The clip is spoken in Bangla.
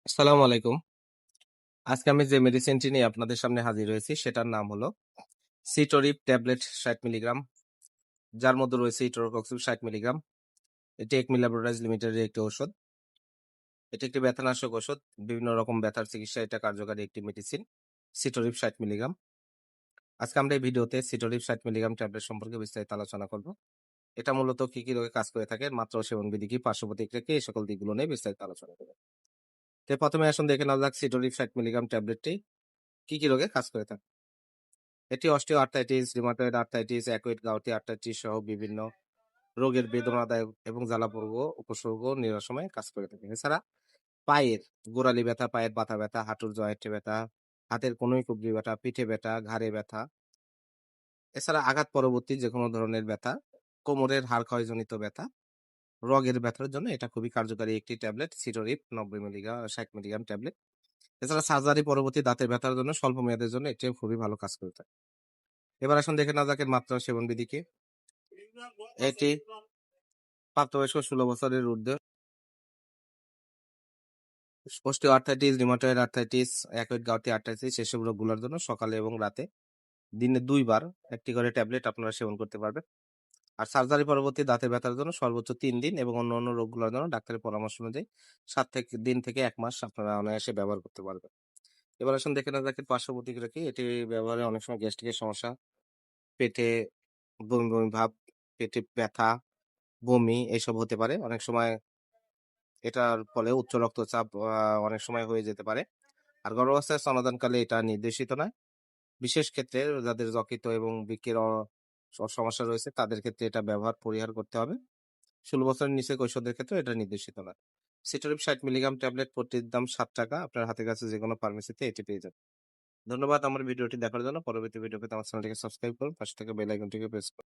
আসসালামু আলাইকুম। আজকে আমি যে মেডিসিনটি নিয়ে আপনাদের সামনে হাজির হয়েছি সেটার নাম হলো সিটোরিপ ট্যাবলেট ৬০ মিলিগ্রাম, যার মধ্যে রয়েছে ইটোরোকক্সিব ৬০ মিলিগ্রাম। এটি একমি ল্যাবরেটরিজ লিমিটেডের একটি ঔষধ। এটি একটি ব্যথানাশক ঔষধ। বিভিন্ন রকম ব্যথার চিকিৎসায় এটা কার্যকারী একটি মেডিসিন। সিটোরিপ ৬০ মিলিগ্রাম। আজকে আমরা এই ভিডিওতে সিটোরিপ ৬০ মিলিগ্রাম ট্যাবলেট সম্পর্কে বিস্তারিত আলোচনা করব। এটা মূলত কি রোগে কাজ করে থাকে, মাত্রা ও সেবন বিধি কি, পার্শ্ব প্রতিক্রিয়া কি, এই সকল দিকগুলো নিয়ে বিস্তারিত আলোচনা করব। তো প্রথমে আসুন দেখে নেওয়া যাক সিটোরিপ ৬০ মিলিগ্রাম ট্যাবলেটটি কি রোগে কাজ করে থাকে। এটি osteo arthritis, rheumatoid arthritis, অ্যাকুইড gouty arthritis সহ বিভিন্ন রোগের বেদনাদায়ক এবং জ্বালাপোড়া উপসর্গ নিরসনে কাজ করে থাকে। এছাড়া পায়ের গোড়ালি ব্যথা, পায়ের পাতা ব্যথা, হাঁটুর জয়েন্টে ব্যথা, হাতের কনুই কুবজি ব্যথা, পিঠে ব্যথা, ঘাড়ে ব্যথা, এছাড়া আঘাত পরবর্তী যে কোনো ধরনের ব্যথা, কোমরের হাড় ক্ষয়জনিত ব্যথা, রগের ব্যথার জন্য এটা খুবই কার্যকারী একটি ট্যাবলেট সিটোরিপ ৯০ মিলিগ্রাম ৬০ মিলিগ্রাম ট্যাবলেট। এছাড়া সার্জারি পরবর্তী দাঁতের ব্যথার জন্য স্বল্প মেয়াদের জন্য এটি খুবই ভালো কাজ করে থাকে। এবার আসুন দেখে নেওয়া যাক এর মাত্রা ও সেবন বিধি কি। এটি প্রাপ্তবয়স্ক ১৬ বছরের ঊর্ধ্বে osteo arthritis, rheumatoid arthritis, অ্যাকুইড gouty arthritis এসব রোগগুলোর জন্য সকালে এবং রাতে দিনে ২ বার একটি করে ট্যাবলেট আপনারা সেবন করতে পারবেন। আর সার্জারি পরবর্তী দাঁতের ব্যথার জন্য সর্বোচ্চ ৩ দিন এবং অন্যান্য রোগগুলোর জন্য ডাক্তারের পরামর্শ অনুযায়ী ৭ দিন থেকে ১ মাস আপনারা অনায়াসে ব্যবহার করতে পারবেন। এবার আসুন দেখে নেওয়া যাক এর পার্শ্ব প্রতিক্রিয়া কি। এটি ব্যবহারে অনেক সময় গ্যাস্ট্রিকের সমস্যা, পেটে বমি ভাব, পেটে ব্যথা, বমি এসব হতে পারে। অনেক সময় এটার ফলে উচ্চ রক্তচাপ অনেক সময় হয়ে যেতে পারে। আর গর্ভাবস্থায় স্তন্যদানকালে এটা নির্দেশিত নয়। বিশেষ ক্ষেত্রে যাদের যকৃত এবং বৃক্কের সমস্যা রয়েছে তাদের ক্ষেত্রে এটা ব্যবহার পরিহার করতে হবে। ১৬ বছরের নিচে কৈশোরদের ক্ষেত্রে এটা নির্দেশিত নয়। সিটোরিপ ৬০ মিলিগ্রাম ট্যাবলেট প্রতির দাম ৳৭। আপনার হাতের কাছে যেকোনো ফার্মেসিতে এটি পেয়ে যাবেন। ধন্যবাদ আমার ভিডিওটি দেখার জন্য। পরবর্তী ভিডিও পেতে আমার চ্যানেলটিকে সাবস্ক্রাইব করুন। পাশে থাকা বেল আইকনটিকে প্রেস করুন।